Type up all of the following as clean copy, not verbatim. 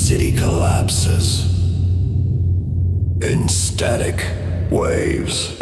city collapses in static waves.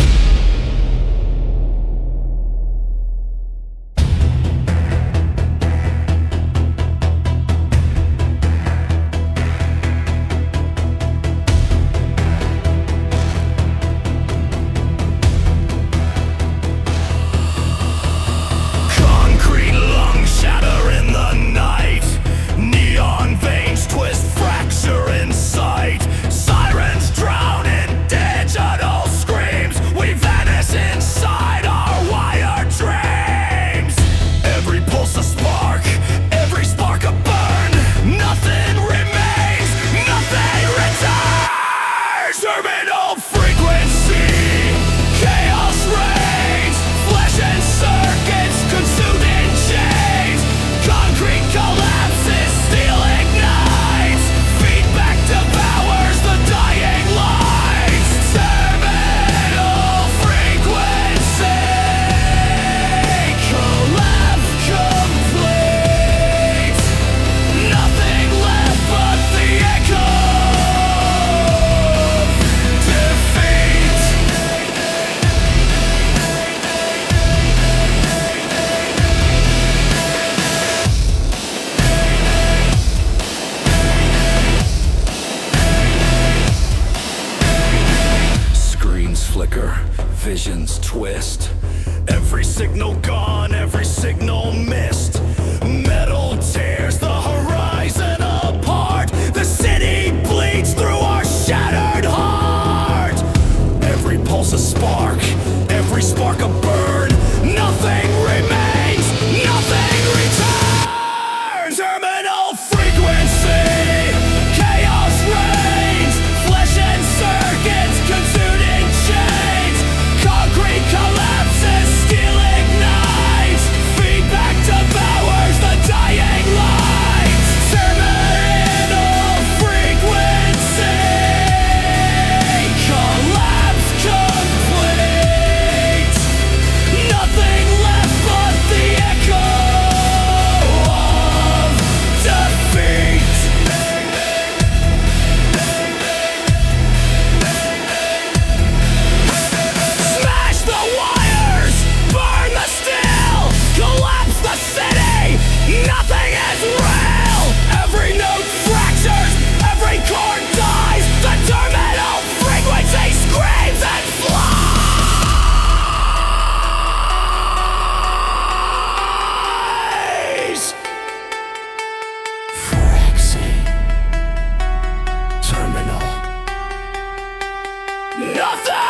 Sirens drown in digital screams. We vanish inside our wired dreams. Every pulse a spark, every spark a burn. Nothing remains, nothing returns. Terminal frequency, chaos reigns. Flesh and circuits consumed in chains. Concrete collapses, steel ignites. Feedback devours the dying lights. Terminal frequency, collapse complete. Nothing left but the echo of defeat. Screens flicker, visions twist. Every signal gone, every signal missed. Metal tears the horizon apart. The city bleeds through our shattered heart. Every pulse a spark, every spark a burn. Nothing remains, nothing returns. Terminal frequency, chaos reigns. Flesh and circuits consumed in chains. Concrete collapses, steel ignites. Feedback devours the dying lights. Terminal frequency, collapse complete. Nothing left but the echo of defeat. Smash the wires, burn the steel, collapse the city. Nothing is real. Every note fractures, every chord dies. The terminal frequency screams and flies. Frexy. Terminal. Nothing!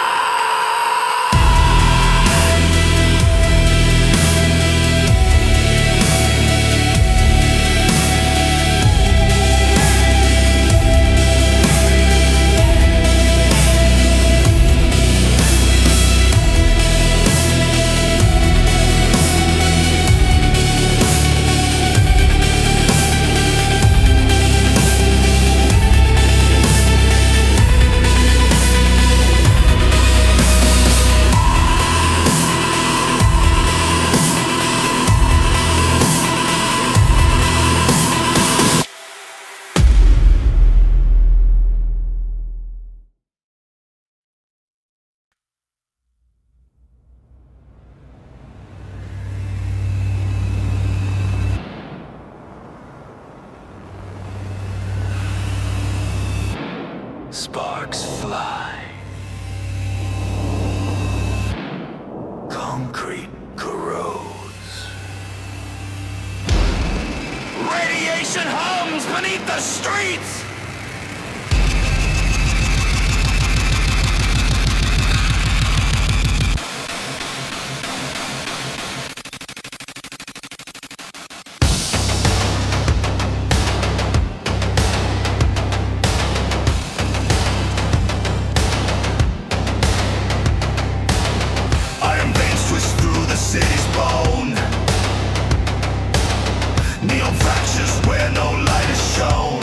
Sparks fly. Concrete corrodes. Radiation hums beneath the streets. Iron veins twist through the city's bone. Neon fractures where no light is shown.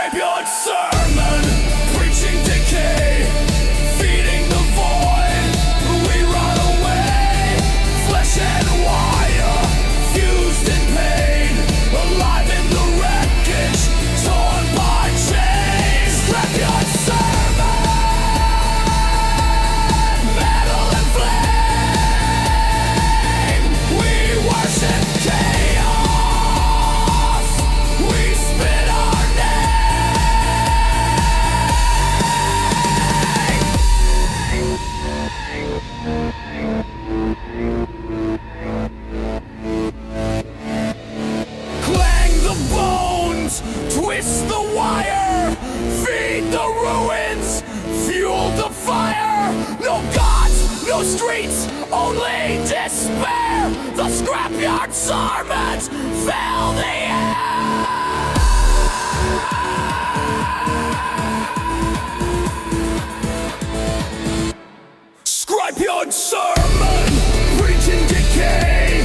Scrapyard Sermon, preaching decay, feeding the void. We run away, flesh and wire, fused in pain, alive in the wreckage, torn by chains. Scrapyard Sermon, metal and flame. We worship chaos, we spit our name. Clang the bones, twist the wire, feed the ruins, fuel the fire. No gods, no streets, only despair. The Scrapyard Sermons fill the air. Scrapyard Sermon, preaching decay,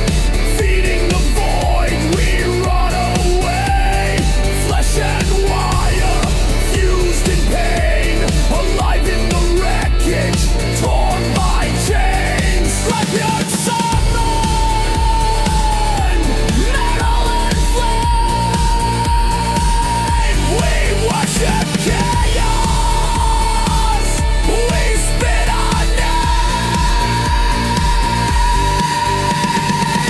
feeding the void. We run away, flesh and wire, fused in pain, alive in the wreckage, torn by chains. Scrapyard Sermon, metal and flame. We worship chaos, we spit our name.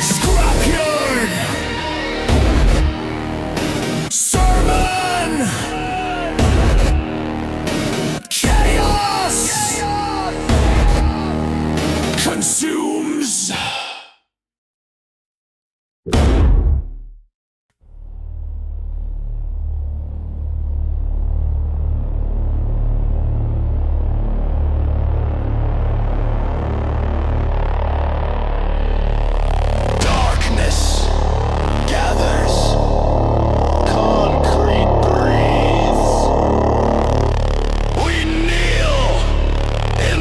Scrapyard Sermon, chaos consumes. Darkness gathers, concrete breathes. We kneel in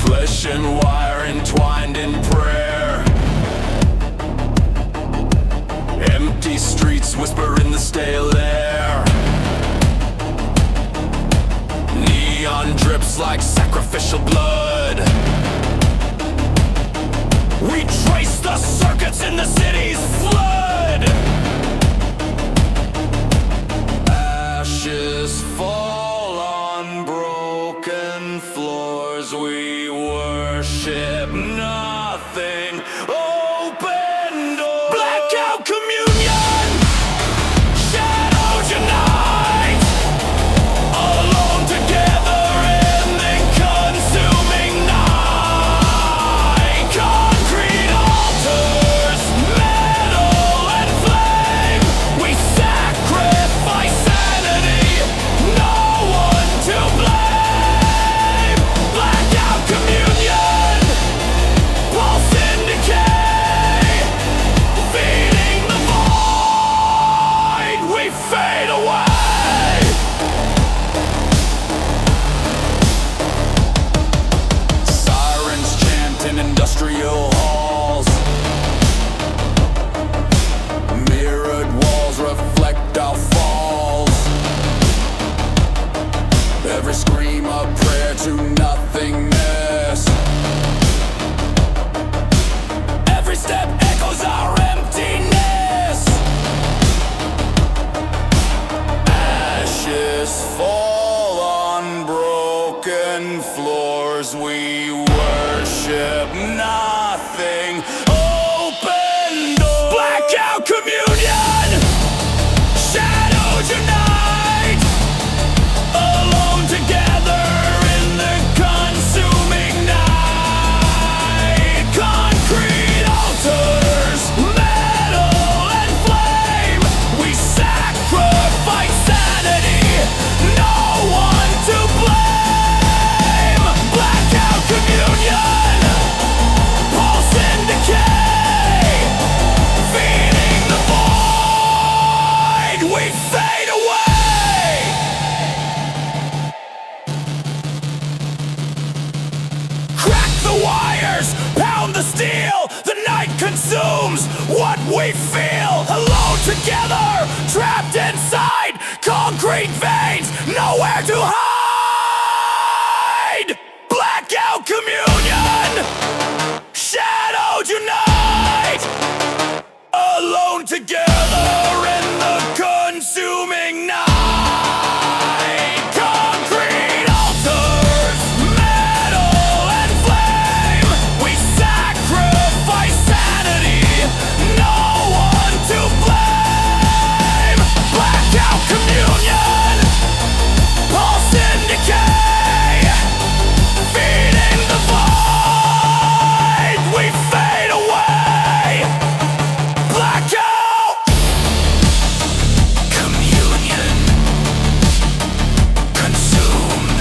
flesh and wire entwined in prayer. Empty streets whisper in the stale air. Neon drips like sacrificial blood. We trace the circuits in the city's flood. Ashes fall on broken floors. We worship nothing. Open doors. Blackout Communion. Shadows unite. Alone together in the consuming night. Concrete altars, metal and flame. We sacrifice sanity. No one to blame. Blackout Communion, pulse in decay, feeding the void. We fade away. Sirens chant in industrial halls. Mirrored walls reflect our falls. Every scream a prayer to nothingness. Every step echoes our emptiness. Ashes fall on broken floors. We worship nothing. Open doors. Blackout Communion. Shadows unite. Alone together in the consuming night. Concrete altars, metal and flame. We sacrifice sanity. No one to blame. wires pound the steel. The night consumes what we feel. Alone together, trapped inside concrete veins, nowhere to hide. Blackout communion, shadows unite. Alone together in the consuming night. Concrete altars, metal and flame. We sacrifice sanity, no one to blame. Blackout communion, pulse in decay, feeding the void. We fade away. Blackout communion, consumed,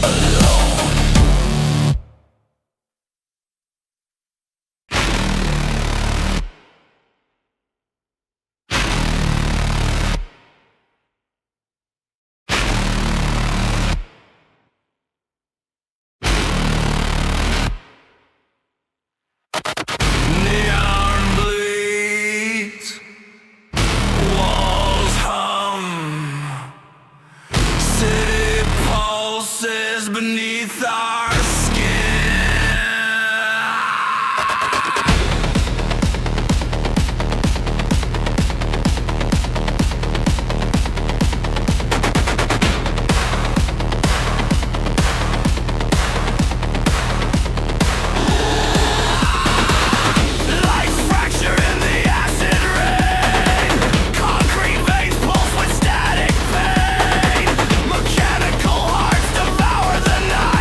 alone. Neon bleeds, walls hum, city pulses beneath our skin. Life fracture in the acid rain. Concrete veins pulse with static pain. Mechanical hearts devour the night.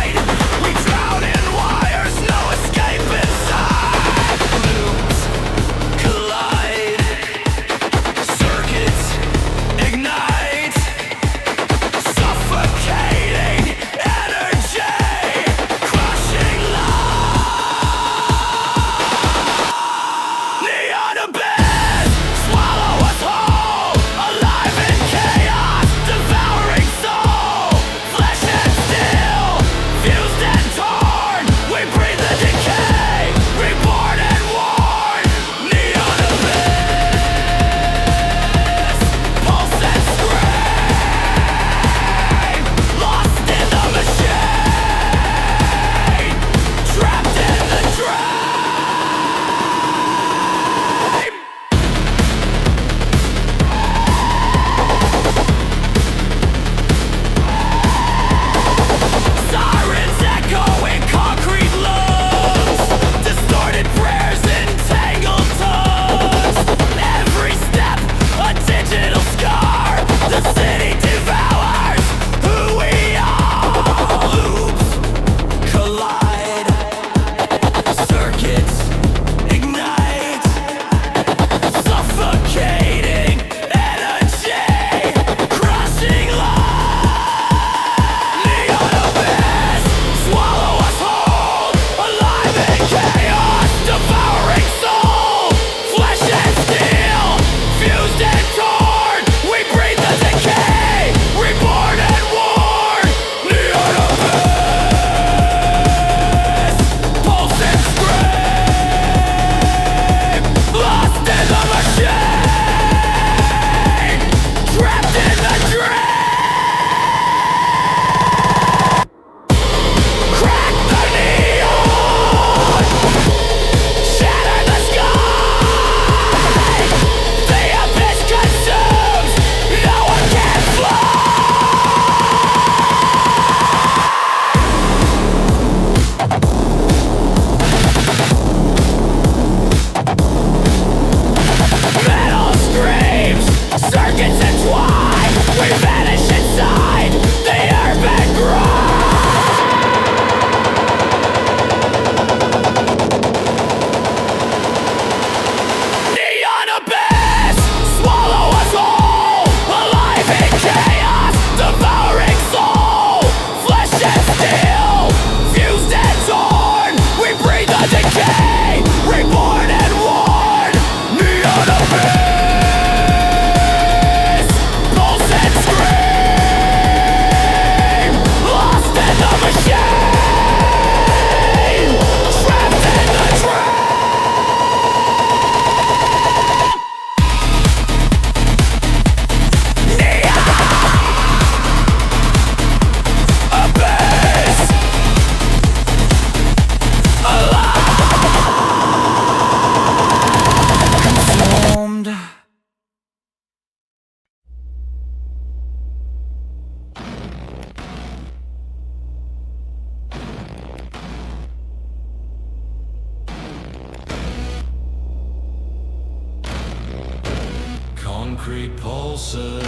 concrete pulses,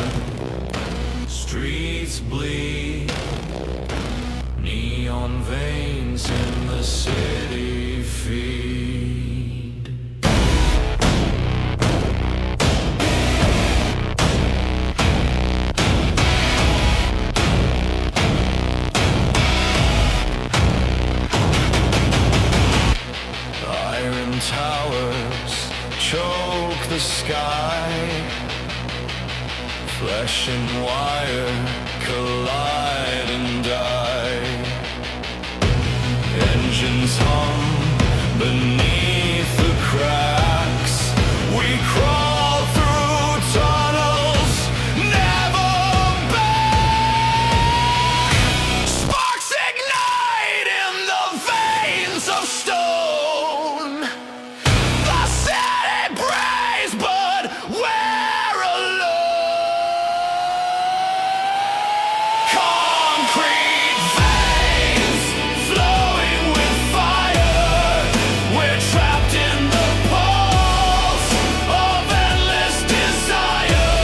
streets bleed, neon veins in the city feed. Iron towers choke the sky, flesh and wire collide and die. Engines hum beneath the cracks. We crawl through tunnels, never back. Sparks ignite in the veins of stone. The city prays, but we're alone. Concrete veins flowing with fire. We're trapped in the pulse of endless desire.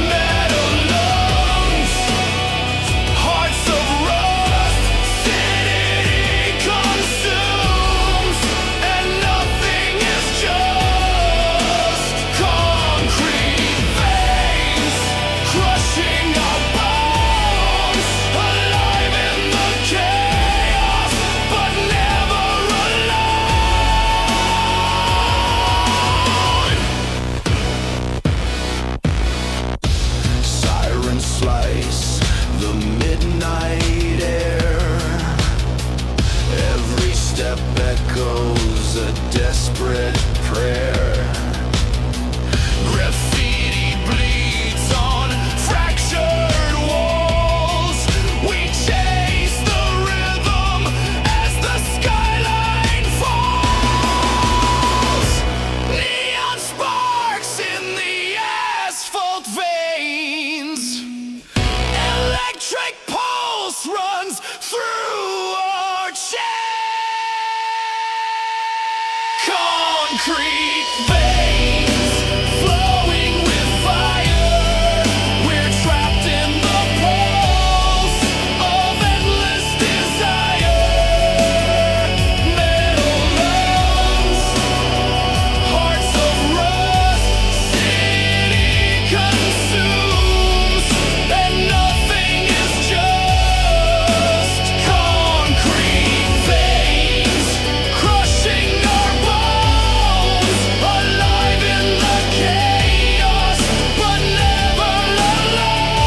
Metal lungs, hearts of rust, city consumes, and nothing is just concrete veins crushing our bones, alive in the chaos, but never alone. Sirens slice the midnight air. Every step echoes a desperate prayer. Graffiti bleeds on fractured walls. We chase the rhythm as the skyline falls. Neon sparks in the asphalt veins. Electric pulse runs through our chains. Concrete veins flowing with fire. We're trapped in the pulse of endless desire. Metal lungs, hearts of rust, city consumes, and nothing is just concrete veins crushing our bones, alive in the chaos, but never alone.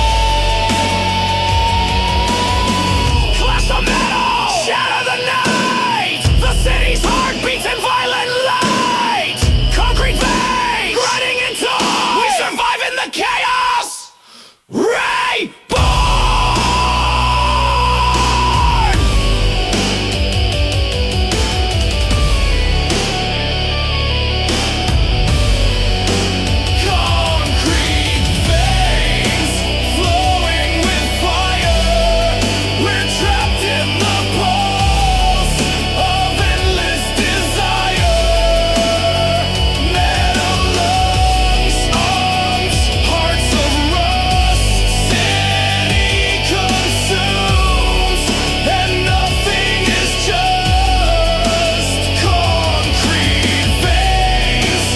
Clash the metal, shatter the night. The city's heart beats in violent light. Concrete veins grinding into ice. We survive in the chaos. Reborn. Concrete veins flowing with fire. We're trapped in the pulse of endless desire. Metal lungs, arms, hearts of rust, city consumes, and nothing is just concrete veins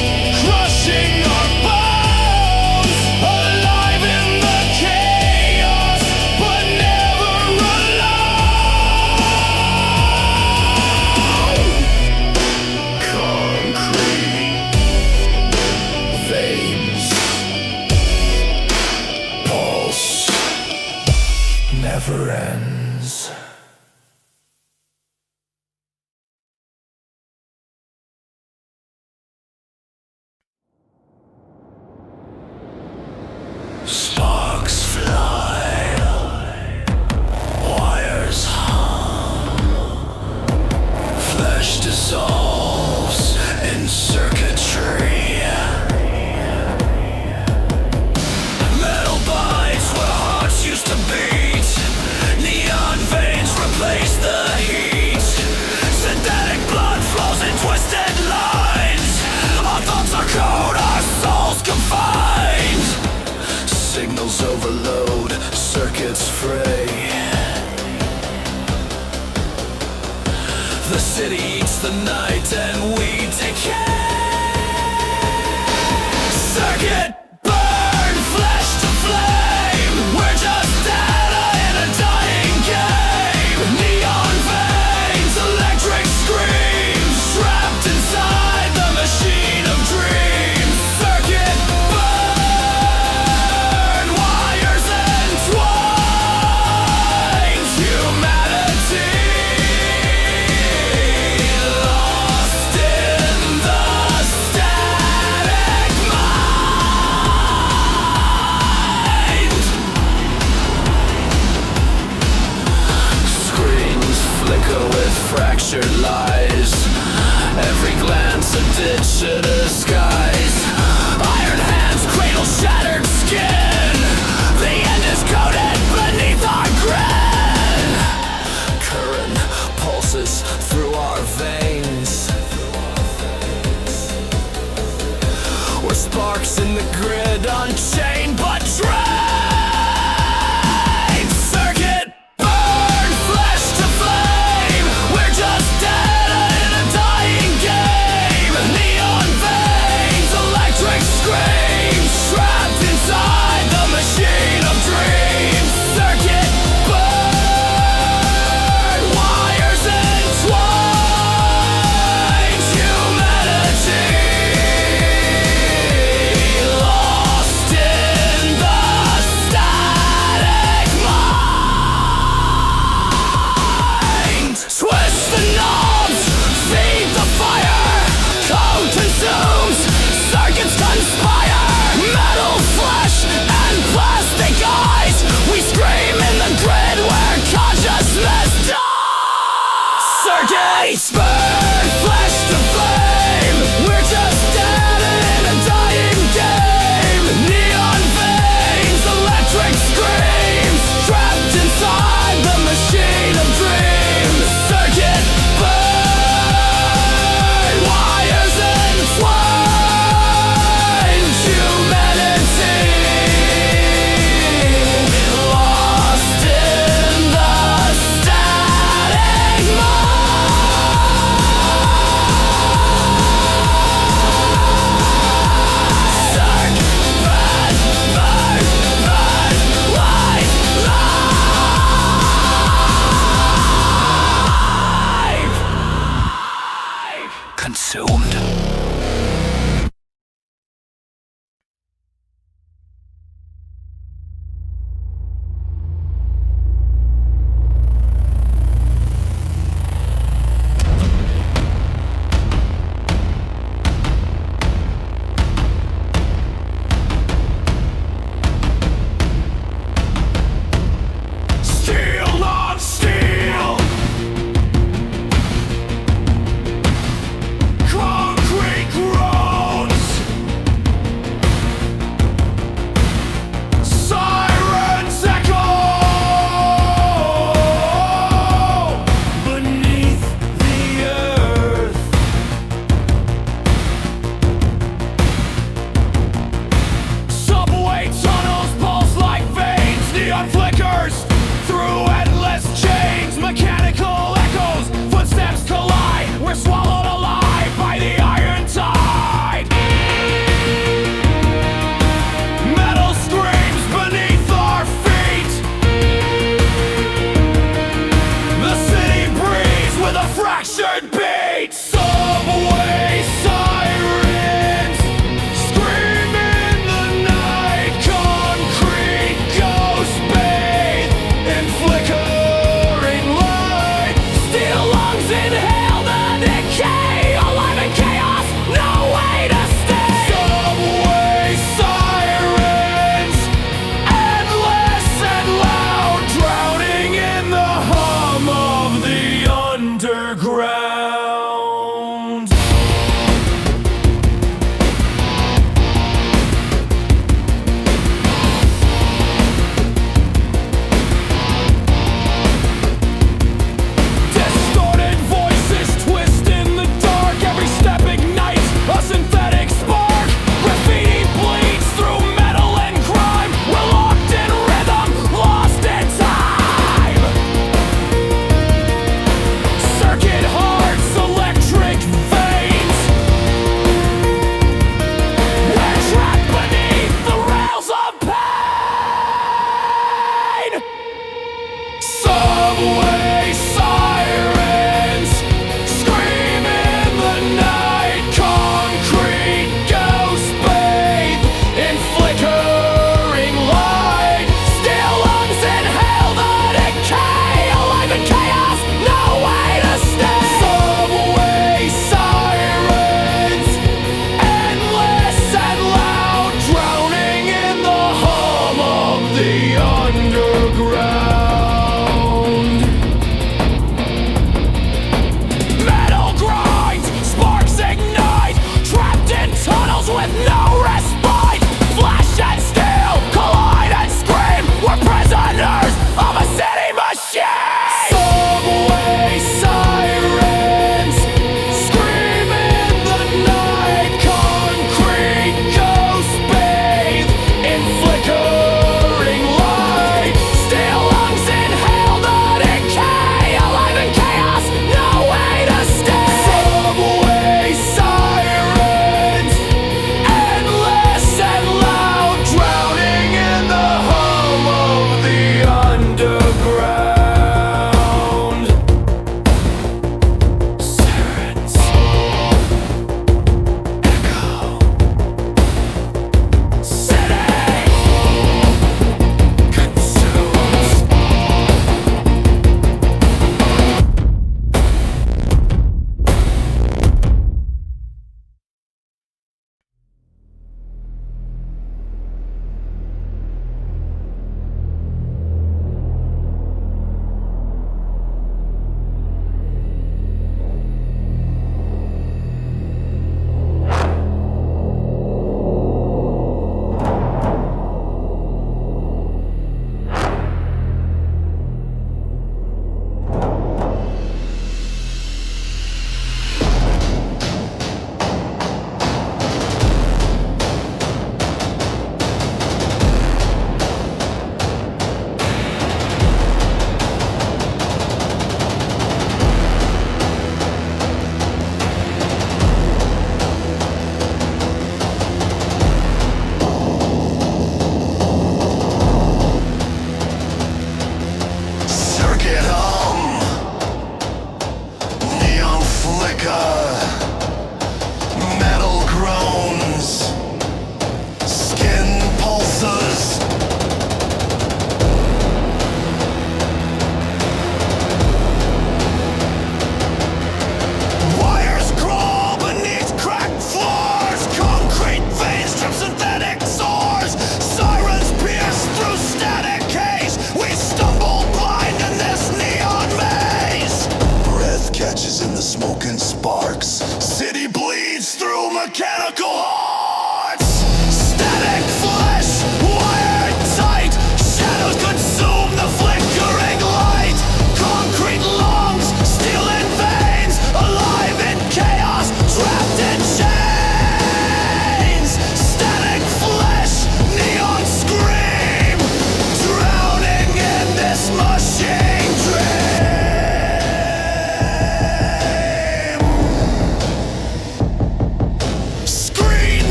crushing our bones, alive in the chaos, but never alone. Concrete veins, pulse never ends. Sparks fly, wires hum, flesh dissolves in circuitry. Metal bites where hearts used to beat. Neon it's free. The city eats the night and we decay. Circuit burn, flesh to flame. We're just data in a dying game. Neon veins, electric screams, trapped inside the machine of dreams. Circuit burn, wires entwined. Humanity lost in the static mind. Screens flicker with fractured lies. Every glance a ditch, a disguise. Iron hands cradle shattered skin. The end is coded beneath our grin. Current pulses through our veins. We're sparks in the grid, unchained but drained. Circuit burn, flesh to flame. We're just data in a dying game. Neon veins, electric screams, trapped inside the machine of dreams. Circuit burn, wires entwined. Humanity lost in the static mind. Twist the knobs, feed the fire. Code consumes, circuits conspire. Metal flesh and plastic eyes. We scream in the grid where consciousness dies. Circuits burn, flesh to flame. We're just data in a dying game. Neon veins, electric screams, trapped inside the machine of dreams. Circuit burn, wires entwined. Humanity lost in the static mind. Circ, burn, burn, burn, life, life. Consumed. Steel on steel. Concrete groans. Sirens echo beneath the earth. Subway tunnels pulse like veins. Neon flickers through endless chains. Mechanical echoes, footsteps collide. We're swallowed alive by the iron tide. Metal screams beneath our feet. The city breathes with a fractured beat. Subway sirens scream in the night. Concrete ghosts bathe in flickering light. Steel lungs inhale the decay. Alive in chaos.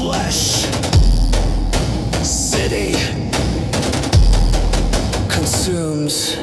flesh. City consumes